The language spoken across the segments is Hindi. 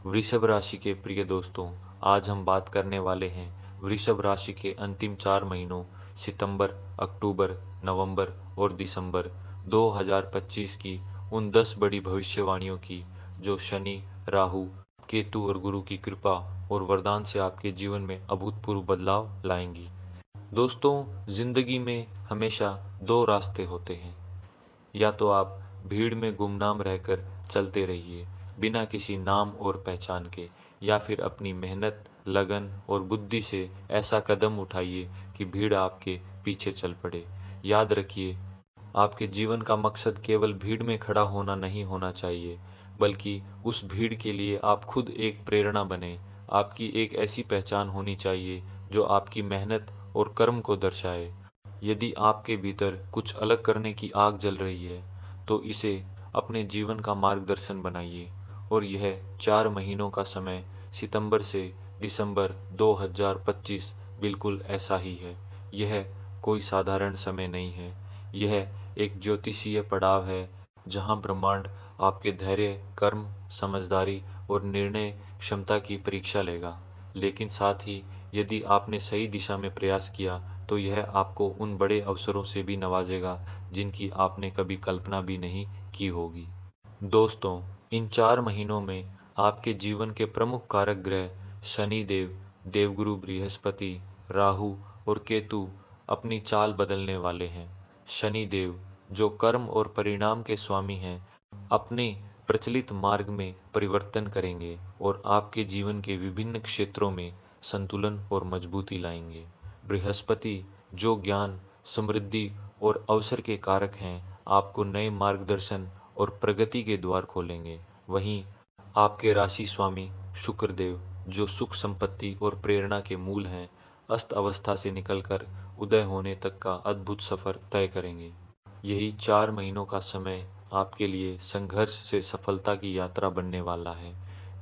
वृषभ राशि के प्रिय दोस्तों, आज हम बात करने वाले हैं वृषभ राशि के अंतिम 4 महीनों सितंबर, अक्टूबर, नवंबर और दिसंबर 2025 की उन 10 बड़ी भविष्यवाणियों की जो शनि, राहु, केतु और गुरु की कृपा और वरदान से आपके जीवन में अभूतपूर्व बदलाव लाएंगी। दोस्तों, जिंदगी में हमेशा दो रास्ते होते हैं। या तो आप भीड़ में गुमनाम रहकर चलते रहिए बिना किसी नाम और पहचान के, या फिर अपनी मेहनत, लगन और बुद्धि से ऐसा कदम उठाइए कि भीड़ आपके पीछे चल पड़े। याद रखिए, आपके जीवन का मकसद केवल भीड़ में खड़ा होना नहीं होना चाहिए, बल्कि उस भीड़ के लिए आप खुद एक प्रेरणा बने। आपकी एक ऐसी पहचान होनी चाहिए जो आपकी मेहनत और कर्म को दर्शाए। यदि आपके भीतर कुछ अलग करने की आग जल रही है, तो इसे अपने जीवन का मार्गदर्शन बनाइए। और यह 4 महीनों का समय सितंबर से दिसंबर 2025 बिल्कुल ऐसा ही है। यह कोई साधारण समय नहीं है। यह एक ज्योतिषीय पड़ाव है जहां ब्रह्मांड आपके धैर्य, कर्म, समझदारी और निर्णय क्षमता की परीक्षा लेगा। लेकिन साथ ही यदि आपने सही दिशा में प्रयास किया तो यह आपको उन बड़े अवसरों से भी नवाजेगा जिनकी आपने कभी कल्पना भी नहीं की होगी। दोस्तों, इन 4 महीनों में आपके जीवन के प्रमुख कारक ग्रह शनि देव, देवगुरु बृहस्पति, राहु और केतु अपनी चाल बदलने वाले हैं। शनि देव, जो कर्म और परिणाम के स्वामी हैं, अपने प्रचलित मार्ग में परिवर्तन करेंगे और आपके जीवन के विभिन्न क्षेत्रों में संतुलन और मजबूती लाएंगे। बृहस्पति, जो ज्ञान, समृद्धि और अवसर के कारक हैं, आपको नए मार्गदर्शन और प्रगति के द्वार खोलेंगे। वहीं आपके राशि स्वामी शुक्रदेव, जो सुख, संपत्ति और प्रेरणा के मूल हैं, अस्त अवस्था से निकलकर उदय होने तक का अद्भुत सफर तय करेंगे। यही 4 महीनों का समय आपके लिए संघर्ष से सफलता की यात्रा बनने वाला है।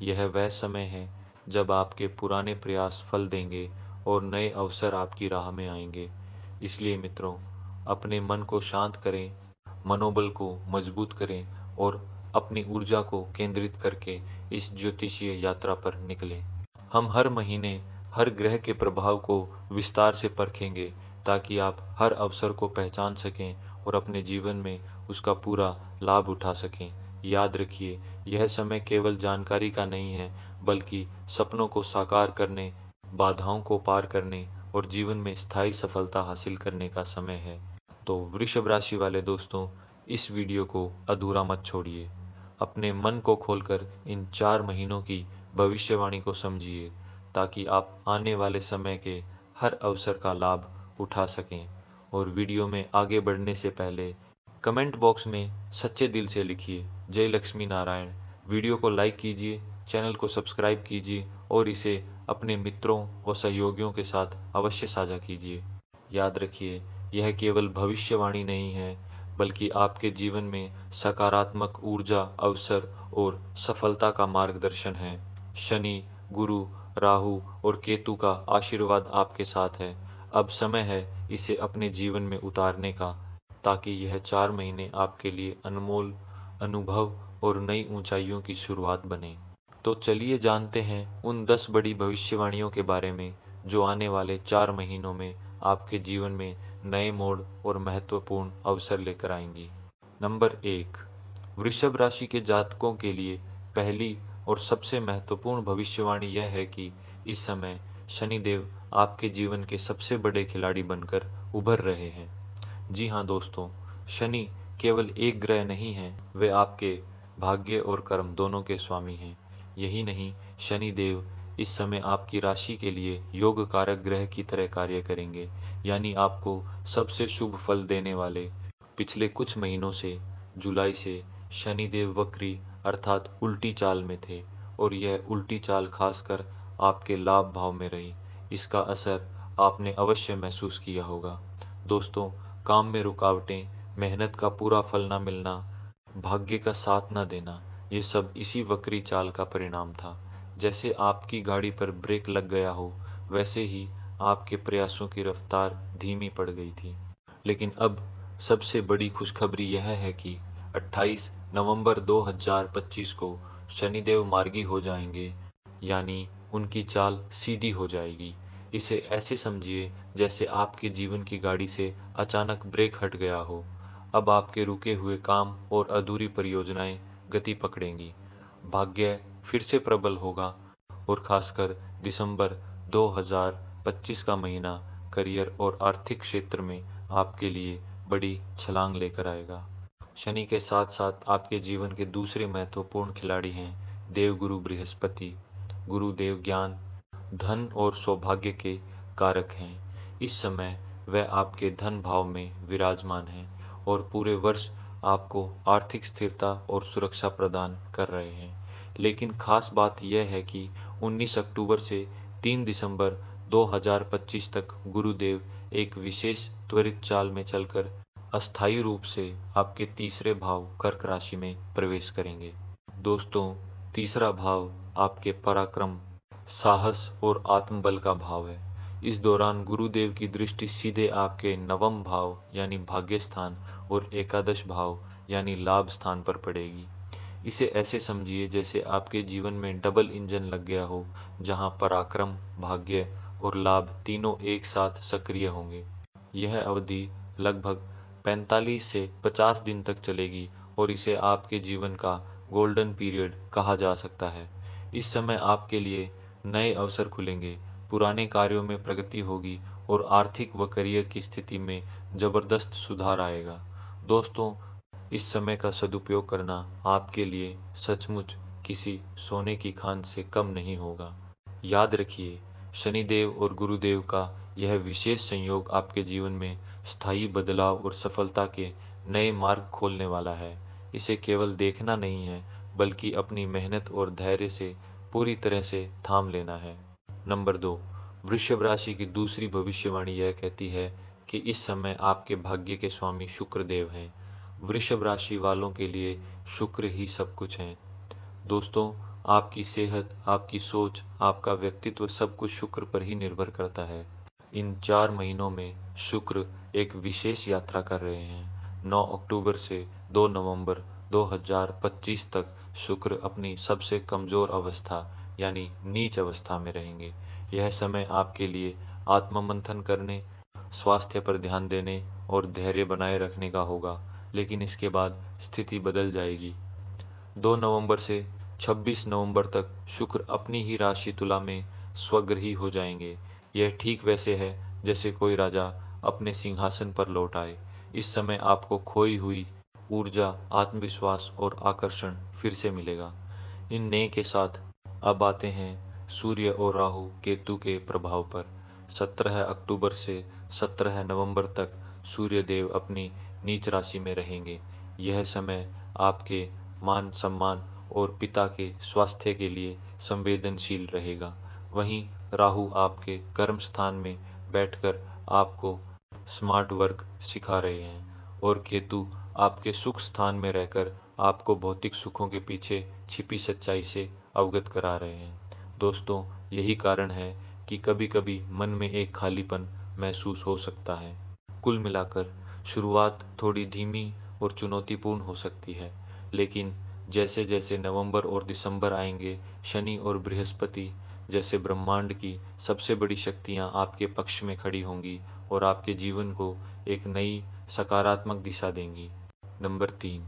यह वह समय है जब आपके पुराने प्रयास फल देंगे और नए अवसर आपकी राह में आएंगे। इसलिए मित्रों, अपने मन को शांत करें, मनोबल को मजबूत करें और अपनी ऊर्जा को केंद्रित करके इस ज्योतिषीय यात्रा पर निकलें। हम हर महीने हर ग्रह के प्रभाव को विस्तार से परखेंगे ताकि आप हर अवसर को पहचान सकें और अपने जीवन में उसका पूरा लाभ उठा सकें। याद रखिए, यह समय केवल जानकारी का नहीं है, बल्कि सपनों को साकार करने, बाधाओं को पार करने और जीवन में स्थायी सफलता हासिल करने का समय है। तो वृषभ राशि वाले दोस्तों, इस वीडियो को अधूरा मत छोड़िए। अपने मन को खोलकर इन 4 महीनों की भविष्यवाणी को समझिए ताकि आप आने वाले समय के हर अवसर का लाभ उठा सकें। और वीडियो में आगे बढ़ने से पहले कमेंट बॉक्स में सच्चे दिल से लिखिए जय लक्ष्मी नारायण। वीडियो को लाइक कीजिए, चैनल को सब्सक्राइब कीजिए और इसे अपने मित्रों व सहयोगियों के साथ अवश्य साझा कीजिए। याद रखिए, यह केवल भविष्यवाणी नहीं है, बल्कि आपके जीवन में सकारात्मक ऊर्जा, अवसर और सफलता का मार्गदर्शन है। शनि, गुरु, राहु और केतु का आशीर्वाद आपके साथ है। अब समय है इसे अपने जीवन में उतारने का, ताकि यह 4 महीने आपके लिए अनमोल अनुभव और नई ऊंचाइयों की शुरुआत बने। तो चलिए जानते हैं उन 10 बड़ी भविष्यवाणियों के बारे में जो आने वाले 4 महीनों में आपके जीवन में नए मोड़ और महत्वपूर्ण अवसर लेकर आएंगी। नंबर 1, वृषभ राशि के जातकों के लिए पहली और सबसे महत्वपूर्ण भविष्यवाणी यह है कि इस समय शनिदेव आपके जीवन के सबसे बड़े खिलाड़ी बनकर उभर रहे हैं। जी हाँ दोस्तों, शनि केवल एक ग्रह नहीं है, वे आपके भाग्य और कर्म दोनों के स्वामी हैं। यही नहीं, शनि देव इस समय आपकी राशि के लिए योग कारक ग्रह की तरह कार्य करेंगे, यानी आपको सबसे शुभ फल देने वाले। पिछले कुछ महीनों से, जुलाई से, शनिदेव वक्री अर्थात उल्टी चाल में थे और यह उल्टी चाल खासकर आपके लाभ भाव में रही। इसका असर आपने अवश्य महसूस किया होगा। दोस्तों, काम में रुकावटें, मेहनत का पूरा फल ना मिलना, भाग्य का साथ ना देना, ये सब इसी वक्री चाल का परिणाम था। जैसे आपकी गाड़ी पर ब्रेक लग गया हो, वैसे ही आपके प्रयासों की रफ्तार धीमी पड़ गई थी। लेकिन अब सबसे बड़ी खुशखबरी यह है कि 28 नवंबर 2025 को शनिदेव मार्गी हो जाएंगे, यानी उनकी चाल सीधी हो जाएगी। इसे ऐसे समझिए जैसे आपके जीवन की गाड़ी से अचानक ब्रेक हट गया हो। अब आपके रुके हुए काम और अधूरी परियोजनाएं गति पकड़ेंगी। भाग्य फिर से प्रबल होगा और खासकर दिसंबर 2025 का महीना करियर और आर्थिक क्षेत्र में आपके लिए बड़ी छलांग लेकर आएगा। शनि के साथ साथ आपके जीवन के दूसरे महत्वपूर्ण खिलाड़ी हैं देवगुरु बृहस्पति। गुरुदेव ज्ञान, धन और सौभाग्य के कारक हैं। इस समय वह आपके धन भाव में विराजमान हैं और पूरे वर्ष आपको आर्थिक स्थिरता और सुरक्षा प्रदान कर रहे हैं। लेकिन खास बात यह है कि 19 अक्टूबर से 3 दिसंबर 2025 तक गुरुदेव एक विशेष त्वरित चाल में चलकर अस्थायी रूप से आपके तीसरे भाव कर्क राशि में प्रवेश करेंगे। दोस्तों, तीसरा भाव आपके पराक्रम, साहस और आत्मबल का भाव है। इस दौरान गुरुदेव की दृष्टि सीधे आपके नवम भाव यानी भाग्य स्थान और एकादश भाव यानी लाभ स्थान पर पड़ेगी। इसे ऐसे समझिए जैसे आपके जीवन में डबल इंजन लग गया हो, जहां पराक्रम, भाग्य और लाभ तीनों एक साथ सक्रिय होंगे। यह अवधि लगभग 45 से 50 दिन तक चलेगी और इसे आपके जीवन का गोल्डन पीरियड कहा जा सकता है। इस समय आपके लिए नए अवसर खुलेंगे, पुराने कार्यों में प्रगति होगी और आर्थिक व करियर की स्थिति में जबरदस्त सुधार आएगा। दोस्तों, इस समय का सदुपयोग करना आपके लिए सचमुच किसी सोने की खान से कम नहीं होगा। याद रखिए, शनिदेव और गुरुदेव का यह विशेष संयोग आपके जीवन में स्थायी बदलाव और सफलता के नए मार्ग खोलने वाला है। इसे केवल देखना नहीं है, बल्कि अपनी मेहनत और धैर्य से पूरी तरह से थाम लेना है। नंबर 2, वृषभ राशि की दूसरी भविष्यवाणी यह कहती है कि इस समय आपके भाग्य के स्वामी शुक्र देव हैं। वृषभ राशि वालों के लिए शुक्र ही सब कुछ है। दोस्तों, आपकी सेहत, आपकी सोच, आपका व्यक्तित्व सब कुछ शुक्र पर ही निर्भर करता है। इन 4 महीनों में शुक्र एक विशेष यात्रा कर रहे हैं। 9 अक्टूबर से 2 नवंबर 2025 तक शुक्र अपनी सबसे कमजोर अवस्था यानी नीच अवस्था में रहेंगे। यह समय आपके लिए आत्ममंथन करने, स्वास्थ्य पर ध्यान देने और धैर्य बनाए रखने का होगा, लेकिन इसके बाद स्थिति बदल जाएगी। 2 नवंबर से 26 नवंबर तक शुक्र अपनी ही राशि तुला में स्वगृही हो जाएंगे। यह ठीक वैसे है जैसे कोई राजा अपने सिंहासन पर लौट आए। इस समय आपको खोई हुई ऊर्जा, आत्मविश्वास और आकर्षण फिर से मिलेगा। इन नए के साथ अब आते हैं सूर्य और राहु केतु के प्रभाव पर। 17 अक्टूबर से 17 नवंबर तक सूर्य देव अपनी नीच राशि में रहेंगे। यह समय आपके मान सम्मान और पिता के स्वास्थ्य के लिए संवेदनशील रहेगा। वहीं राहु आपके कर्म स्थान में बैठकर आपको स्मार्ट वर्क सिखा रहे हैं और केतु आपके सुख स्थान में रहकर आपको भौतिक सुखों के पीछे छिपी सच्चाई से अवगत करा रहे हैं। दोस्तों, यही कारण है कि कभी-कभी मन में एक खालीपन महसूस हो सकता है। कुल मिलाकर शुरुआत थोड़ी धीमी और चुनौतीपूर्ण हो सकती है, लेकिन जैसे जैसे नवंबर और दिसंबर आएंगे, शनि और बृहस्पति जैसे ब्रह्मांड की सबसे बड़ी शक्तियां आपके पक्ष में खड़ी होंगी और आपके जीवन को एक नई सकारात्मक दिशा देंगी। नंबर 3,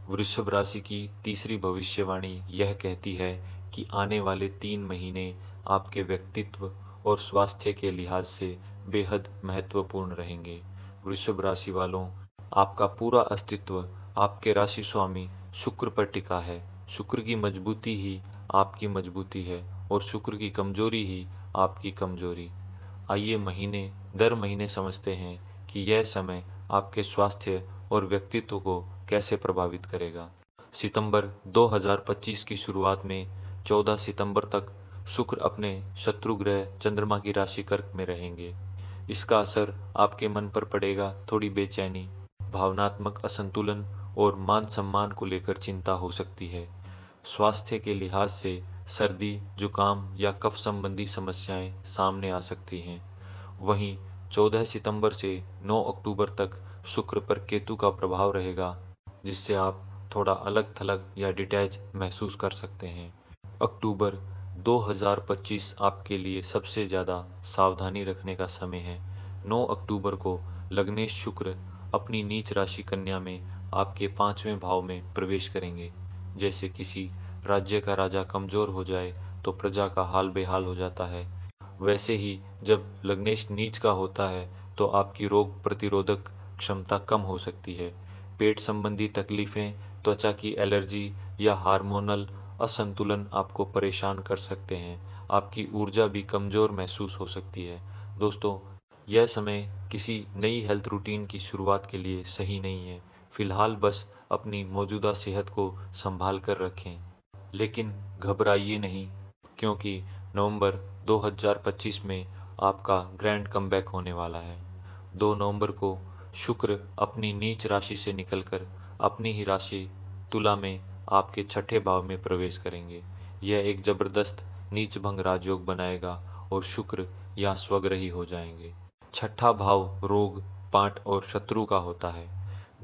वृषभ राशि की तीसरी भविष्यवाणी यह कहती है कि आने वाले 3 महीने आपके व्यक्तित्व और स्वास्थ्य के लिहाज से बेहद महत्वपूर्ण रहेंगे। वृषभ राशि वालों, आपका पूरा अस्तित्व आपके राशि स्वामी शुक्र पर टिका है। शुक्र की मजबूती ही आपकी मजबूती है और शुक्र की कमजोरी ही आपकी कमजोरी। आइए महीने दर महीने समझते हैं कि यह समय आपके स्वास्थ्य और व्यक्तित्व को कैसे प्रभावित करेगा। सितंबर 2025 की शुरुआत में 14 सितंबर तक शुक्र अपने शत्रु ग्रह चंद्रमा की राशि कर्क में रहेंगे। इसका असर आपके मन पर पड़ेगा। थोड़ी बेचैनी, भावनात्मक असंतुलन और मान सम्मान को लेकर चिंता हो सकती है। स्वास्थ्य के लिहाज से सर्दी, जुकाम या कफ संबंधी समस्याएं सामने आ सकती हैं। वहीं 14 सितंबर से 9 अक्टूबर तक शुक्र पर केतु का प्रभाव रहेगा, जिससे आप थोड़ा अलग थलग या डिटैच महसूस कर सकते हैं। अक्टूबर 2025 आपके लिए सबसे ज़्यादा सावधानी रखने का समय है। 9 अक्टूबर को लग्नेश शुक्र अपनी नीच राशि कन्या में आपके 5वें भाव में प्रवेश करेंगे। जैसे किसी राज्य का राजा कमज़ोर हो जाए तो प्रजा का हाल बेहाल हो जाता है, वैसे ही जब लग्नेश नीच का होता है तो आपकी रोग प्रतिरोधक क्षमता कम हो सकती है। पेट संबंधी तकलीफ़ें, त्वचा की एलर्जी या हार्मोनल असंतुलन आपको परेशान कर सकते हैं। आपकी ऊर्जा भी कमज़ोर महसूस हो सकती है। दोस्तों, यह समय किसी नई हेल्थ रूटीन की शुरुआत के लिए सही नहीं है। फ़िलहाल बस अपनी मौजूदा सेहत को संभाल कर रखें। लेकिन घबराइए नहीं, क्योंकि नवंबर 2025 में आपका ग्रैंड कमबैक होने वाला है। 2 नवंबर को शुक्र अपनी नीच राशि से निकलकर अपनी ही राशि तुला में आपके छठे भाव में प्रवेश करेंगे। यह एक जबरदस्त नीच भंग राजयोग बनाएगा और शुक्र यहाँ स्वग्रही हो जाएंगे। छठा भाव रोग, पाट और शत्रु का होता है।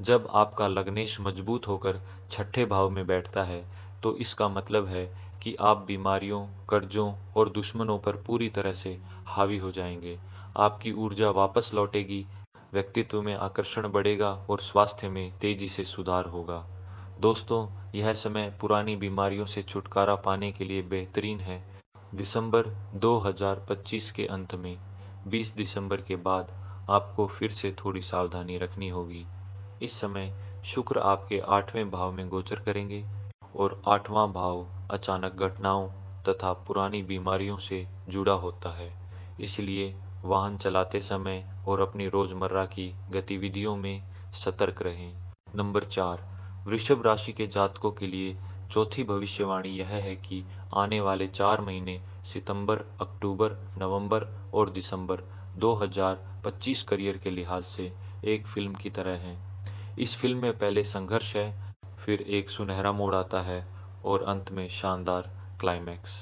जब आपका लग्नेश मजबूत होकर छठे भाव में बैठता है तो इसका मतलब है कि आप बीमारियों, कर्जों और दुश्मनों पर पूरी तरह से हावी हो जाएंगे। आपकी ऊर्जा वापस लौटेगी, व्यक्तित्व में आकर्षण बढ़ेगा और स्वास्थ्य में तेजी से सुधार होगा। दोस्तों, यह समय पुरानी बीमारियों से छुटकारा पाने के लिए बेहतरीन है। दिसंबर 2025 के अंत में 20 दिसंबर के बाद आपको फिर से थोड़ी सावधानी रखनी होगी। इस समय शुक्र आपके 8वें भाव में गोचर करेंगे और 8वां भाव अचानक घटनाओं तथा पुरानी बीमारियों से जुड़ा होता है। इसलिए वाहन चलाते समय और अपनी रोज़मर्रा की गतिविधियों में सतर्क रहें। नंबर 4, वृषभ राशि के जातकों के लिए चौथी भविष्यवाणी यह है कि आने वाले 4 महीने सितंबर, अक्टूबर, नवंबर और दिसंबर 2025 करियर के लिहाज से एक फिल्म की तरह हैं। इस फिल्म में पहले संघर्ष है, फिर एक सुनहरा मोड़ आता है और अंत में शानदार क्लाइमैक्स।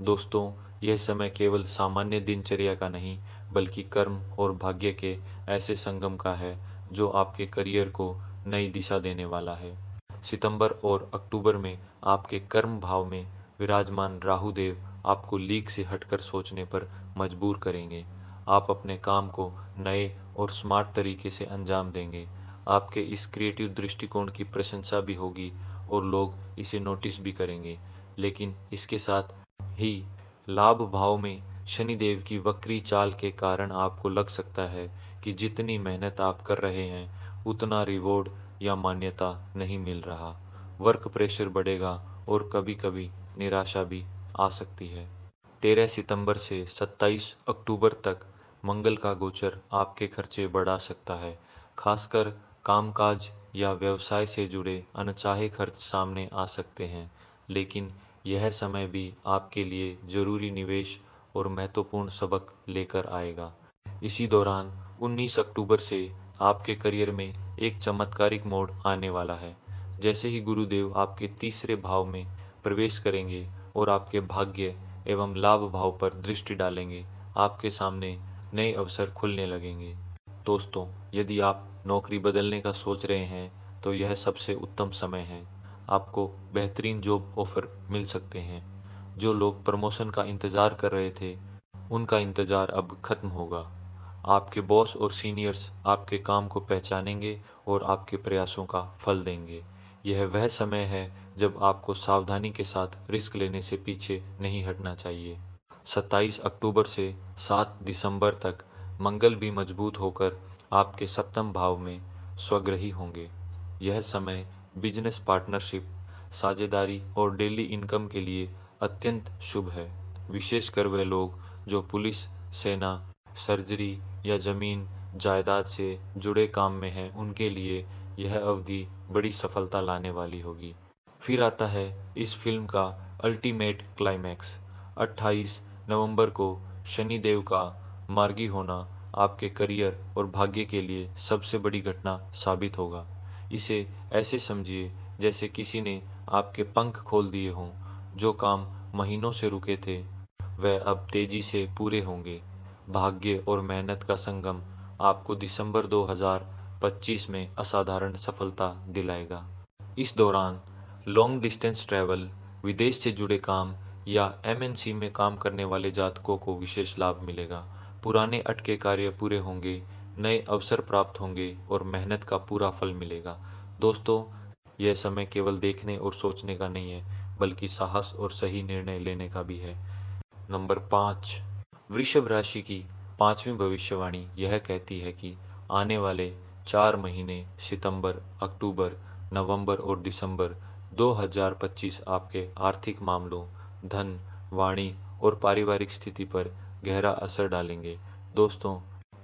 दोस्तों, यह समय केवल सामान्य दिनचर्या का नहीं, बल्कि कर्म और भाग्य के ऐसे संगम का है जो आपके करियर को नई दिशा देने वाला है। सितंबर और अक्टूबर में आपके कर्म भाव में विराजमान राहु देव आपको लीक से हटकर सोचने पर मजबूर करेंगे। आप अपने काम को नए और स्मार्ट तरीके से अंजाम देंगे। आपके इस क्रिएटिव दृष्टिकोण की प्रशंसा भी होगी और लोग इसे नोटिस भी करेंगे। लेकिन इसके साथ ही लाभ भाव में शनिदेव की वक्री चाल के कारण आपको लग सकता है कि जितनी मेहनत आप कर रहे हैं उतना रिवॉर्ड या मान्यता नहीं मिल रहा। वर्क प्रेशर बढ़ेगा और कभी-कभी निराशा भी आ सकती है। 13 सितंबर से 27 अक्टूबर तक मंगल का गोचर आपके खर्चे बढ़ा सकता है। खासकर कामकाज या व्यवसाय से जुड़े अनचाहे खर्च सामने आ सकते हैं। लेकिन यह समय भी आपके लिए ज़रूरी निवेश और महत्वपूर्ण सबक लेकर आएगा। इसी दौरान 19 अक्टूबर से आपके करियर में एक चमत्कारिक मोड़ आने वाला है। जैसे ही गुरुदेव आपके तीसरे भाव में प्रवेश करेंगे और आपके भाग्य एवं लाभ भाव पर दृष्टि डालेंगे, आपके सामने नए अवसर खुलने लगेंगे। दोस्तों, यदि आप नौकरी बदलने का सोच रहे हैं तो यह सबसे उत्तम समय है। आपको बेहतरीन जॉब ऑफर मिल सकते हैं। जो लोग प्रमोशन का इंतज़ार कर रहे थे, उनका इंतज़ार अब खत्म होगा। आपके बॉस और सीनियर्स आपके काम को पहचानेंगे और आपके प्रयासों का फल देंगे। यह वह समय है जब आपको सावधानी के साथ रिस्क लेने से पीछे नहीं हटना चाहिए। 27 अक्टूबर से 7 दिसंबर तक मंगल भी मजबूत होकर आपके सप्तम भाव में स्वग्रही होंगे। यह समय बिजनेस पार्टनरशिप, साझेदारी और डेली इनकम के लिए अत्यंत शुभ है। विशेषकर वे लोग जो पुलिस, सेना, सर्जरी या ज़मीन जायदाद से जुड़े काम में हैं, उनके लिए यह अवधि बड़ी सफलता लाने वाली होगी। फिर आता है इस फिल्म का अल्टीमेट क्लाइमैक्स। 28 नवंबर को शनिदेव का मार्गी होना आपके करियर और भाग्य के लिए सबसे बड़ी घटना साबित होगा। इसे ऐसे समझिए जैसे किसी ने आपके पंख खोल दिए हों। जो काम महीनों से रुके थे, वह अब तेजी से पूरे होंगे। भाग्य और मेहनत का संगम आपको दिसंबर 2025 में असाधारण सफलता दिलाएगा। इस दौरान लॉन्ग डिस्टेंस ट्रैवल, विदेश से जुड़े काम या एमएनसी में काम करने वाले जातकों को विशेष लाभ मिलेगा। पुराने अटके कार्य पूरे होंगे, नए अवसर प्राप्त होंगे और मेहनत का पूरा फल मिलेगा। दोस्तों, यह समय केवल देखने और सोचने का नहीं है, बल्कि साहस और सही निर्णय लेने का भी है। नंबर 5, वृषभ राशि की पांचवी भविष्यवाणी यह कहती है कि आने वाले 4 महीने सितंबर, अक्टूबर, नवंबर और दिसंबर 2025 आपके आर्थिक मामलों, धन, वाणी और पारिवारिक स्थिति पर गहरा असर डालेंगे। दोस्तों,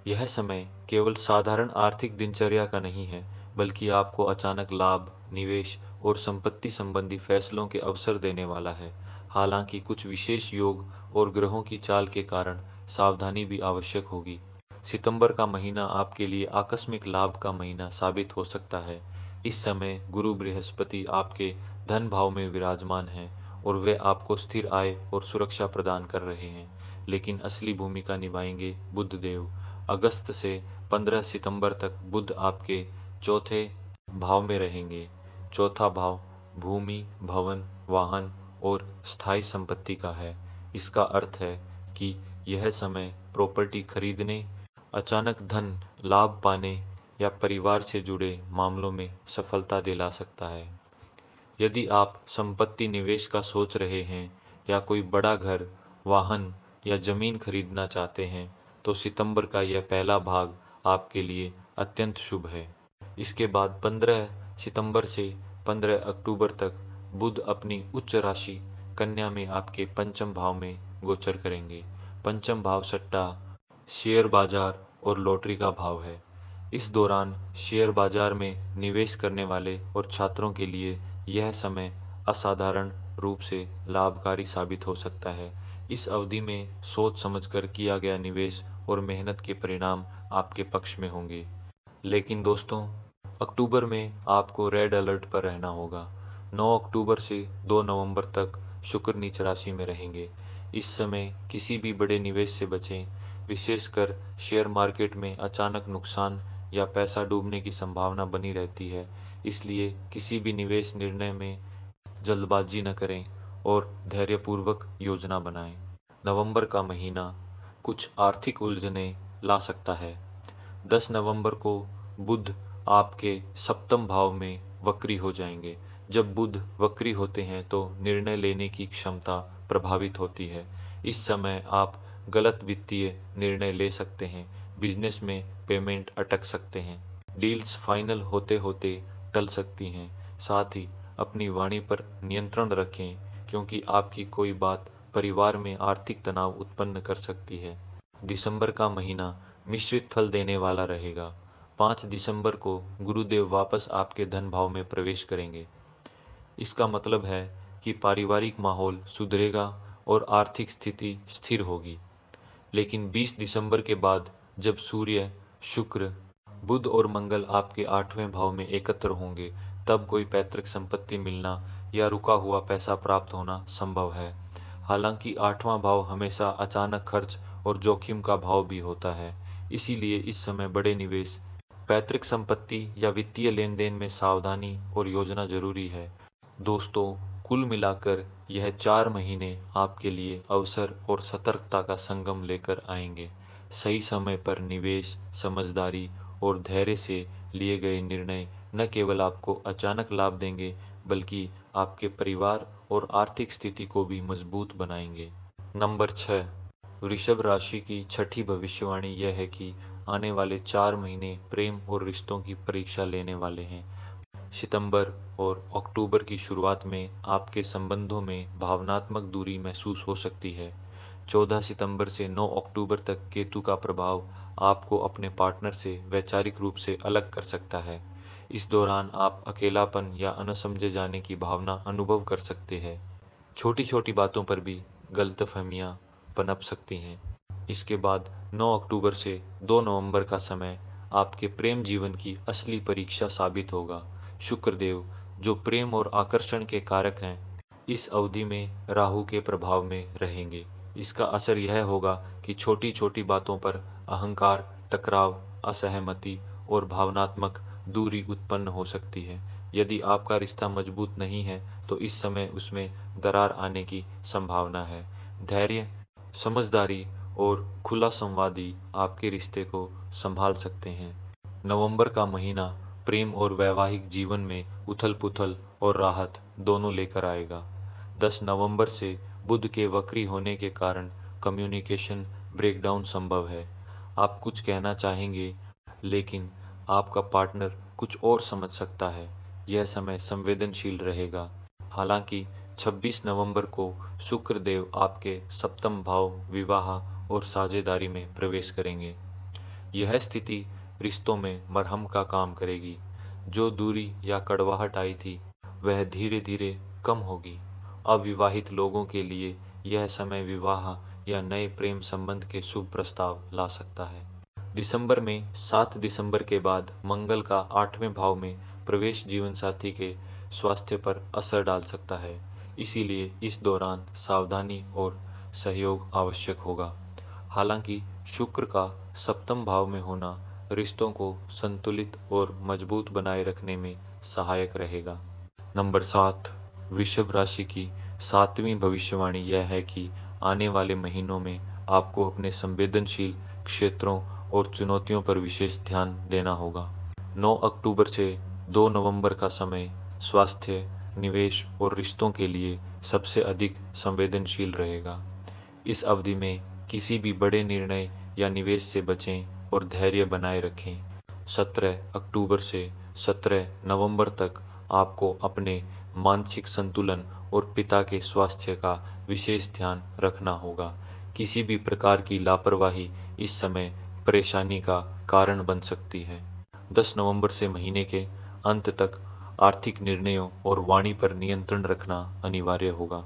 यह समय केवल साधारण आर्थिक दिनचर्या का नहीं है, बल्कि आपको अचानक लाभ, निवेश और संपत्ति संबंधी फैसलों के अवसर देने वाला है। हालांकि कुछ विशेष योग और ग्रहों की चाल के कारण सावधानी भी आवश्यक होगी। सितंबर का महीना आपके लिए आकस्मिक लाभ का महीना साबित हो सकता है। इस समय गुरु बृहस्पति आपके धन भाव में विराजमान हैं और वे आपको स्थिर आय और सुरक्षा प्रदान कर रहे हैं। लेकिन असली भूमिका निभाएंगे बुध देव। अगस्त से 15 सितंबर तक बुध आपके चौथे भाव में रहेंगे। चौथा भाव भूमि, भवन, वाहन और स्थायी संपत्ति का है। इसका अर्थ है कि यह समय प्रॉपर्टी खरीदने, अचानक धन लाभ पाने या परिवार से जुड़े मामलों में सफलता दिला सकता है। यदि आप संपत्ति निवेश का सोच रहे हैं या कोई बड़ा घर, वाहन या जमीन खरीदना चाहते हैं, तो सितंबर का यह पहला भाग आपके लिए अत्यंत शुभ है। इसके बाद 15 सितंबर से 15 अक्टूबर तक बुध अपनी उच्च राशि कन्या में आपके पंचम भाव में गोचर करेंगे। पंचम भाव सट्टा, शेयर बाजार और लॉटरी का भाव है। इस दौरान शेयर बाजार में निवेश करने वाले और छात्रों के लिए यह समय असाधारण रूप से लाभकारी साबित हो सकता है। इस अवधि में सोच समझकर किया गया निवेश और मेहनत के परिणाम आपके पक्ष में होंगे। लेकिन दोस्तों, अक्टूबर में आपको रेड अलर्ट पर रहना होगा। 9 अक्टूबर से 2 नवंबर तक शुक्र नीच राशि में रहेंगे। इस समय किसी भी बड़े निवेश से बचें, विशेषकर शेयर मार्केट में अचानक नुकसान या पैसा डूबने की संभावना बनी रहती है। इसलिए किसी भी निवेश निर्णय में जल्दबाजी न करें और धैर्यपूर्वक योजना बनाएं। नवंबर का महीना कुछ आर्थिक उलझनें ला सकता है। 10 नवंबर को बुध आपके सप्तम भाव में वक्री हो जाएंगे। जब बुध वक्री होते हैं तो निर्णय लेने की क्षमता प्रभावित होती है। इस समय आप गलत वित्तीय निर्णय ले सकते हैं, बिजनेस में पेमेंट अटक सकते हैं, डील्स फाइनल होते होते टल सकती हैं। साथ ही अपनी वाणी पर नियंत्रण रखें, क्योंकि आपकी कोई बात परिवार में आर्थिक तनाव उत्पन्न कर सकती है। दिसंबर का महीना मिश्रित फल देने वाला रहेगा। 5 दिसंबर को गुरुदेव वापस आपके धन भाव में प्रवेश करेंगे। इसका मतलब है कि पारिवारिक माहौल सुधरेगा और आर्थिक स्थिति स्थिर होगी। लेकिन 20 दिसंबर के बाद जब सूर्य, शुक्र, बुध और मंगल आपके 8वें भाव में एकत्र होंगे, तब कोई पैतृक संपत्ति मिलना या रुका हुआ पैसा प्राप्त होना संभव है। हालांकि 8वां भाव हमेशा अचानक खर्च और जोखिम का भाव भी होता है। इसीलिए इस समय बड़े निवेश, पैतृक संपत्ति या वित्तीय लेन देन में सावधानी और योजना जरूरी है। दोस्तों, कुल मिलाकर यह 4 महीने आपके लिए अवसर और सतर्कता का संगम लेकर आएंगे। सही समय पर निवेश, समझदारी और धैर्य से लिए गए निर्णय न केवल आपको अचानक लाभ देंगे, बल्कि आपके परिवार और आर्थिक स्थिति को भी मजबूत बनाएंगे। नंबर 6, वृषभ राशि की छठी भविष्यवाणी यह है कि आने वाले 4 महीने प्रेम और रिश्तों की परीक्षा लेने वाले हैं। सितंबर और अक्टूबर की शुरुआत में आपके संबंधों में भावनात्मक दूरी महसूस हो सकती है। 14 सितंबर से 9 अक्टूबर तक केतु का प्रभाव आपको अपने पार्टनर से वैचारिक रूप से अलग कर सकता है। इस दौरान आप अकेलापन या अनसमझे जाने की भावना अनुभव कर सकते हैं। छोटी छोटी बातों पर भी गलतफहमियां पनप सकती हैं। इसके बाद 9 अक्टूबर से 2 नवंबर का समय आपके प्रेम जीवन की असली परीक्षा साबित होगा। शुक्रदेव, जो प्रेम और आकर्षण के कारक हैं, इस अवधि में राहु के प्रभाव में रहेंगे। इसका असर यह होगा कि छोटी छोटी बातों पर अहंकार, टकराव, असहमति और भावनात्मक दूरी उत्पन्न हो सकती है। यदि आपका रिश्ता मजबूत नहीं है तो इस समय उसमें दरार आने की संभावना है। धैर्य, समझदारी और खुला संवादी आपके रिश्ते को संभाल सकते हैं। नवंबर का महीना प्रेम और वैवाहिक जीवन में उथल-पुथल और राहत दोनों लेकर आएगा। 10 नवंबर से बुध के वक्री होने के कारण कम्युनिकेशन ब्रेकडाउन संभव है। आप कुछ कहना चाहेंगे, लेकिन आपका पार्टनर कुछ और समझ सकता है। यह समय संवेदनशील रहेगा। हालांकि 26 नवंबर को शुक्र देव आपके सप्तम भाव विवाह और साझेदारी में प्रवेश करेंगे। यह स्थिति रिश्तों में मरहम का काम करेगी। जो दूरी या कड़वाहट आई थी, वह धीरे धीरे कम होगी। अविवाहित लोगों के लिए यह समय विवाह या नए प्रेम संबंध के शुभ प्रस्ताव ला सकता है। दिसंबर में 7 दिसंबर के बाद मंगल का 8वें भाव में प्रवेश जीवनसाथी के स्वास्थ्य पर असर डाल सकता है। इसीलिए इस दौरान सावधानी और सहयोग आवश्यक होगा। हालांकि शुक्र का सप्तम भाव में होना रिश्तों को संतुलित और मजबूत बनाए रखने में सहायक रहेगा। नंबर 7, वृषभ राशि की 7वीं भविष्यवाणी यह है कि आने वाले महीनों में आपको अपने संवेदनशील क्षेत्रों और चुनौतियों पर विशेष ध्यान देना होगा। 9 अक्टूबर से 2 नवंबर का समय स्वास्थ्य, निवेश और रिश्तों के लिए सबसे अधिक संवेदनशील रहेगा। इस अवधि में किसी भी बड़े निर्णय या निवेश से बचें और धैर्य बनाए रखें। 17 अक्टूबर से 17 नवंबर तक आपको अपने मानसिक संतुलन और पिता के स्वास्थ्य का विशेष ध्यान रखना होगा। किसी भी प्रकार की लापरवाही इस समय परेशानी का कारण बन सकती है। 10 नवंबर से महीने के अंत तक आर्थिक निर्णयों और वाणी पर नियंत्रण रखना अनिवार्य होगा।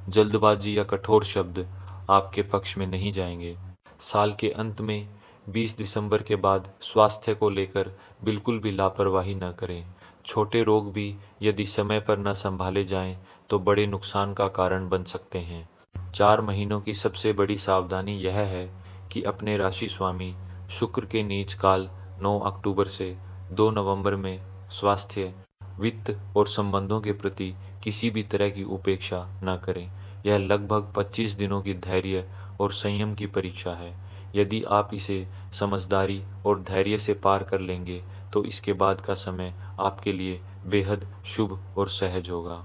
जल्दबाजी या कठोर शब्द आपके पक्ष में नहीं जाएंगे। साल के अंत में 20 दिसंबर के बाद स्वास्थ्य को लेकर बिल्कुल भी लापरवाही न करें। छोटे रोग भी यदि समय पर न संभाले जाएं तो बड़े नुकसान का कारण बन सकते हैं। 4 महीनों की सबसे बड़ी सावधानी यह है कि अपने राशि स्वामी शुक्र के नीच काल 9 अक्टूबर से 2 नवंबर में स्वास्थ्य, वित्त और संबंधों के प्रति किसी भी तरह की उपेक्षा न करें। यह लगभग 25 दिनों की धैर्य और संयम की परीक्षा है। यदि आप इसे समझदारी और धैर्य से पार कर लेंगे तो इसके बाद का समय आपके लिए बेहद शुभ और सहज होगा।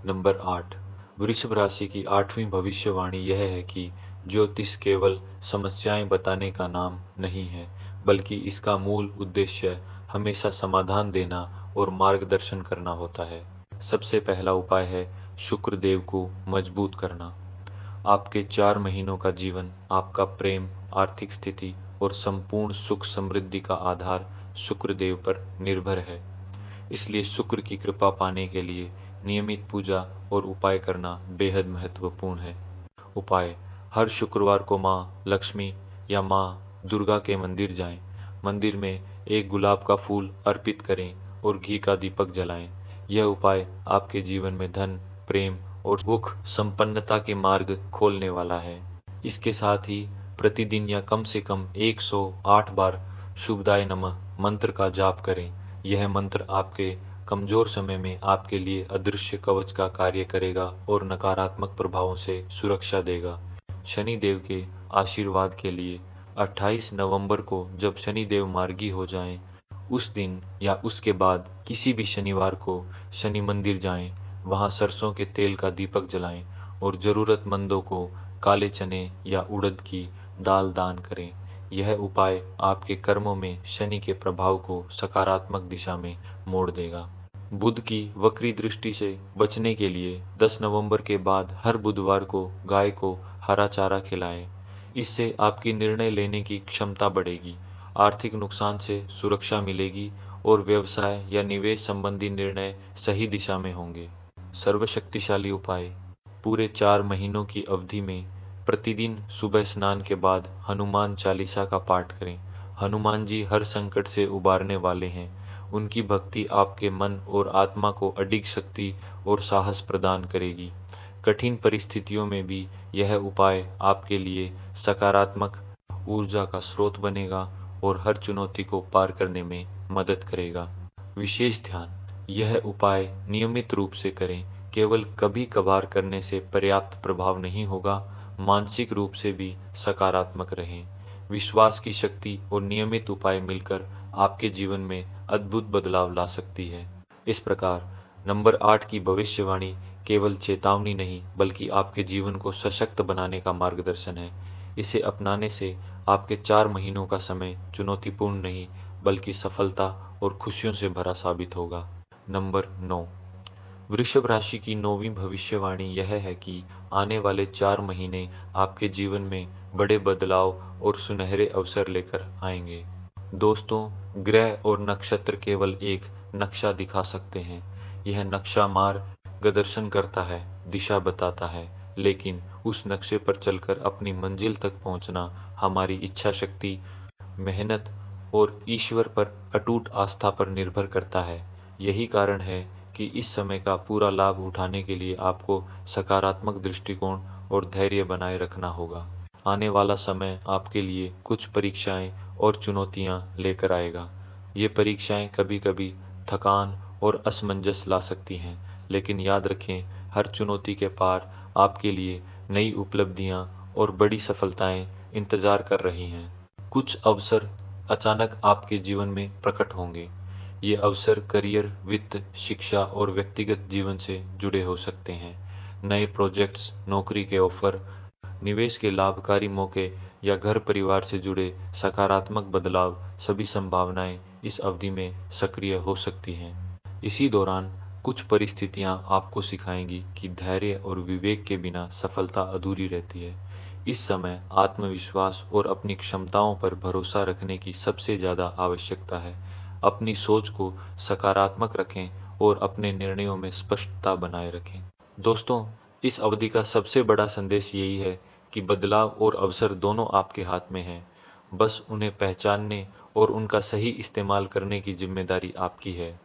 नंबर 8, वृषभ राशि की 8वीं भविष्यवाणी यह है कि ज्योतिष केवल समस्याएं बताने का नाम नहीं है, बल्कि इसका मूल उद्देश्य हमेशा समाधान देना और मार्गदर्शन करना होता है। सबसे पहला उपाय है शुक्र देव को मजबूत करना। आपके 4 महीनों का जीवन, आपका प्रेम, आर्थिक स्थिति और संपूर्ण सुख समृद्धि का आधार शुक्र देव पर निर्भर है। इसलिए शुक्र की कृपा पाने के लिए नियमित पूजा और उपाय करना बेहद महत्वपूर्ण है। उपाय: हर शुक्रवार को माँ लक्ष्मी या माँ दुर्गा के मंदिर जाएं। मंदिर में एक गुलाब का फूल अर्पित करें और घी का दीपक जलाएं। यह उपाय आपके जीवन में धन, प्रेम और सुख संपन्नता के मार्ग खोलने वाला है। इसके साथ ही प्रतिदिन या कम से कम 108 बार शुभदाय नमः मंत्र का जाप करें। यह मंत्र आपके कमजोर समय में आपके लिए अदृश्य कवच का कार्य करेगा और नकारात्मक प्रभावों से सुरक्षा देगा। शनि देव के आशीर्वाद के लिए 28 नवंबर को जब शनि देव मार्गी हो जाएं, उस दिन या उसके बाद किसी भी शनिवार को शनि मंदिर जाएं, वहां सरसों के तेल का दीपक जलाएं और जरूरतमंदों को काले चने या उड़द की दाल दान करें। यह उपाय आपके कर्मों में शनि के प्रभाव को सकारात्मक दिशा में मोड़ देगा। बुध की वक्री दृष्टि से बचने के लिए 10 नवंबर के बाद हर बुधवार को गाय को हरा चारा खिलाएं। इससे आपकी निर्णय लेने की क्षमता बढ़ेगी, आर्थिक नुकसान से सुरक्षा मिलेगी और व्यवसाय या निवेश संबंधी निर्णय सही दिशा में होंगे। सर्वशक्तिशाली उपाय: पूरे 4 महीनों की अवधि में प्रतिदिन सुबह स्नान के बाद हनुमान चालीसा का पाठ करें। हनुमान जी हर संकट से उबारने वाले हैं। उनकी भक्ति आपके मन और आत्मा को अडिग शक्ति और साहस प्रदान करेगी। कठिन परिस्थितियों में भी यह उपाय आपके लिए सकारात्मक ऊर्जा का स्रोत बनेगा और हर चुनौती को पार करने में मदद करेगा। विशेष ध्यान: यह उपाय नियमित रूप से करें, केवल कभी कभार करने से पर्याप्त प्रभाव नहीं होगा। मानसिक रूप से भी सकारात्मक रहें। विश्वास की शक्ति और नियमित उपाय मिलकर आपके जीवन में अद्भुत बदलाव ला सकती है। इस प्रकार नंबर 8 की भविष्यवाणी केवल चेतावनी नहीं बल्कि आपके जीवन को सशक्त बनाने का मार्गदर्शन है। इसे अपनाने से आपके 4 महीनों का समय चुनौतीपूर्ण नहीं बल्कि सफलता और खुशियों से भरा साबित होगा। नंबर 9, वृषभ राशि की 9वीं भविष्यवाणी यह है कि आने वाले 4 महीने आपके जीवन में बड़े बदलाव और सुनहरे अवसर लेकर आएंगे। दोस्तों, ग्रह और नक्षत्र केवल एक नक्शा दिखा सकते हैं। यह नक्शा मार्गदर्शन करता है, दिशा बताता है, लेकिन उस नक्शे पर चलकर अपनी मंजिल तक पहुंचना हमारी इच्छा शक्ति, मेहनत और ईश्वर पर अटूट आस्था पर निर्भर करता है। यही कारण है कि इस समय का पूरा लाभ उठाने के लिए आपको सकारात्मक दृष्टिकोण और धैर्य बनाए रखना होगा। आने वाला समय आपके लिए कुछ परीक्षाएं और चुनौतियां लेकर आएगा। ये परीक्षाएं कभी-कभी थकान और असमंजस ला सकती हैं, लेकिन याद रखें, हर चुनौती के पार आपके लिए नई उपलब्धियां और बड़ी सफलताएं इंतजार कर रही हैं। कुछ अवसर अचानक आपके जीवन में प्रकट होंगे। ये अवसर करियर, वित्त, शिक्षा और व्यक्तिगत जीवन से जुड़े हो सकते हैं। नए प्रोजेक्ट्स, नौकरी के ऑफर, निवेश के लाभकारी मौके या घर परिवार से जुड़े सकारात्मक बदलाव, सभी संभावनाएं इस अवधि में सक्रिय हो सकती हैं। इसी दौरान कुछ परिस्थितियां आपको सिखाएंगी कि धैर्य और विवेक के बिना सफलता अधूरी रहती है। इस समय आत्मविश्वास और अपनी क्षमताओं पर भरोसा रखने की सबसे ज़्यादा आवश्यकता है। अपनी सोच को सकारात्मक रखें और अपने निर्णयों में स्पष्टता बनाए रखें। दोस्तों, इस अवधि का सबसे बड़ा संदेश यही है कि बदलाव और अवसर दोनों आपके हाथ में हैं। बस उन्हें पहचानने और उनका सही इस्तेमाल करने की जिम्मेदारी आपकी है।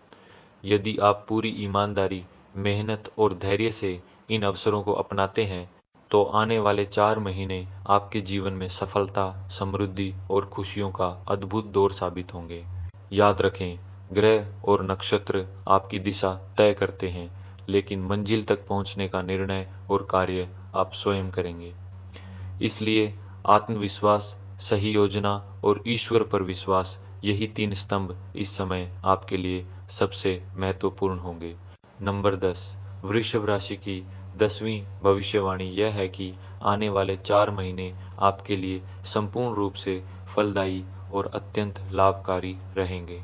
यदि आप पूरी ईमानदारी, मेहनत और धैर्य से इन अवसरों को अपनाते हैं, तो आने वाले 4 महीने आपके जीवन में सफलता, समृद्धि और खुशियों का अद्भुत दौर साबित होंगे। याद रखें, ग्रह और नक्षत्र आपकी दिशा तय करते हैं, लेकिन मंजिल तक पहुंचने का निर्णय और कार्य आप स्वयं करेंगे। इसलिए आत्मविश्वास, सही योजना और ईश्वर पर विश्वास, यही 3 स्तंभ इस समय आपके लिए सबसे महत्वपूर्ण होंगे। नंबर 10, वृषभ राशि की 10वीं भविष्यवाणी यह है कि आने वाले 4 महीने आपके लिए संपूर्ण रूप से फलदायी और अत्यंत लाभकारी रहेंगे।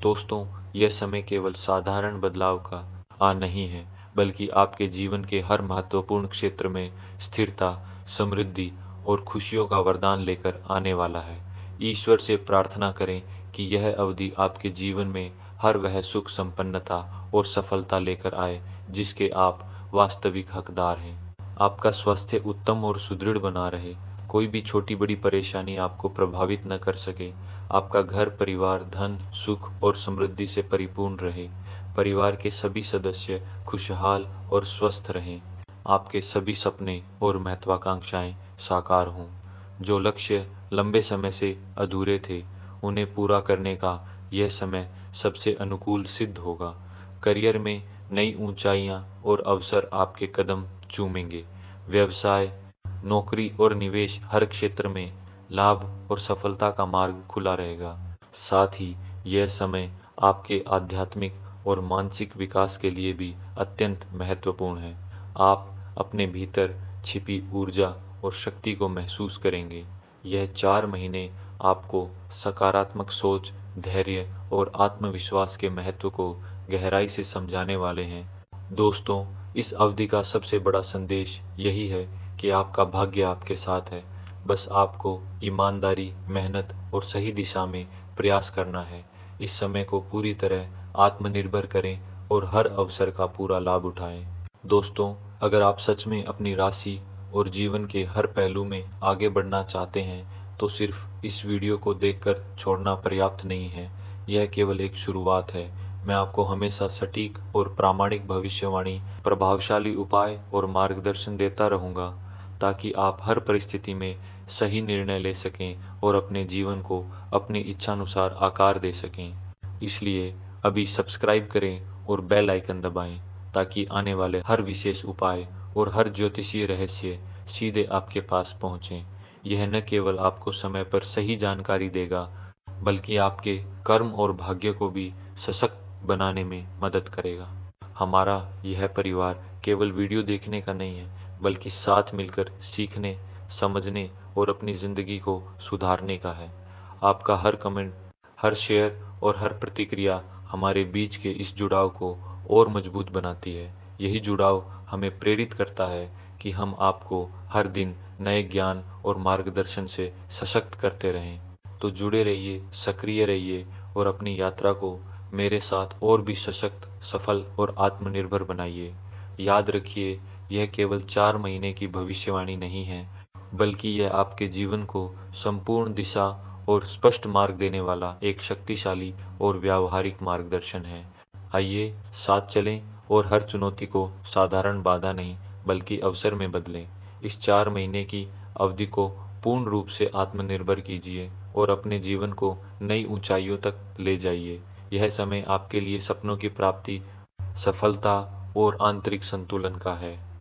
दोस्तों, यह समय केवल साधारण बदलाव का नहीं है, बल्कि आपके जीवन के हर महत्वपूर्ण क्षेत्र में स्थिरता, समृद्धि और खुशियों का वरदान लेकर आने वाला है। ईश्वर से प्रार्थना करें कि यह अवधि आपके जीवन में हर वह सुख, संपन्नता और सफलता लेकर आए जिसके आप वास्तविक हकदार हैं। आपका स्वास्थ्य उत्तम और सुदृढ़ बना रहे, कोई भी छोटी बड़ी परेशानी आपको प्रभावित न कर सके। आपका घर परिवार धन, सुख और समृद्धि से परिपूर्ण रहे। परिवार के सभी सदस्य खुशहाल और स्वस्थ रहें। आपके सभी सपने और महत्वाकांक्षाएं साकार हों। जो लक्ष्य लंबे समय से अधूरे थे, उन्हें पूरा करने का यह समय सबसे अनुकूल सिद्ध होगा। करियर में नई ऊंचाइयां और अवसर आपके कदम चूमेंगे। व्यवसाय, नौकरी और निवेश, हर क्षेत्र में लाभ और सफलता का मार्ग खुला रहेगा। साथ ही यह समय आपके आध्यात्मिक और मानसिक विकास के लिए भी अत्यंत महत्वपूर्ण है। आप अपने भीतर छिपी ऊर्जा और शक्ति को महसूस करेंगे। यह 4 महीने आपको सकारात्मक सोच, धैर्य और आत्मविश्वास के महत्व को गहराई से समझाने वाले हैं। दोस्तों, इस अवधि का सबसे बड़ा संदेश यही है कि आपका भाग्य आपके साथ है। बस आपको ईमानदारी, मेहनत और सही दिशा में प्रयास करना है। इस समय को पूरी तरह आत्मनिर्भर करें और हर अवसर का पूरा लाभ उठाएं। दोस्तों, अगर आप सच में अपनी राशि और जीवन के हर पहलू में आगे बढ़ना चाहते हैं, तो सिर्फ इस वीडियो को देखकर छोड़ना पर्याप्त नहीं है। यह केवल एक शुरुआत है। मैं आपको हमेशा सटीक और प्रामाणिक भविष्यवाणी, प्रभावशाली उपाय और मार्गदर्शन देता रहूँगा, ताकि आप हर परिस्थिति में सही निर्णय ले सकें और अपने जीवन को अपनी इच्छानुसार आकार दे सकें। इसलिए अभी सब्सक्राइब करें और बेल आइकन दबाएं ताकि आने वाले हर विशेष उपाय और हर ज्योतिषीय रहस्य सीधे आपके पास पहुंचे। यह न केवल आपको समय पर सही जानकारी देगा, बल्कि आपके कर्म और भाग्य को भी सशक्त बनाने में मदद करेगा। हमारा यह परिवार केवल वीडियो देखने का नहीं है, बल्कि साथ मिलकर सीखने, समझने और अपनी ज़िंदगी को सुधारने का है। आपका हर कमेंट, हर शेयर और हर प्रतिक्रिया हमारे बीच के इस जुड़ाव को और मजबूत बनाती है। यही जुड़ाव हमें प्रेरित करता है कि हम आपको हर दिन नए ज्ञान और मार्गदर्शन से सशक्त करते रहें। तो जुड़े रहिए, सक्रिय रहिए और अपनी यात्रा को मेरे साथ और भी सशक्त, सफल और आत्मनिर्भर बनाइए। याद रखिए, यह केवल 4 महीने की भविष्यवाणी नहीं है, बल्कि यह आपके जीवन को संपूर्ण दिशा और स्पष्ट मार्ग देने वाला एक शक्तिशाली और व्यावहारिक मार्गदर्शन है। आइए साथ चलें और हर चुनौती को साधारण बाधा नहीं, बल्कि अवसर में बदलें। इस 4 महीने की अवधि को पूर्ण रूप से आत्मनिर्भर कीजिए और अपने जीवन को नई ऊंचाइयों तक ले जाइए। यह समय आपके लिए सपनों की प्राप्ति, सफलता और आंतरिक संतुलन का है।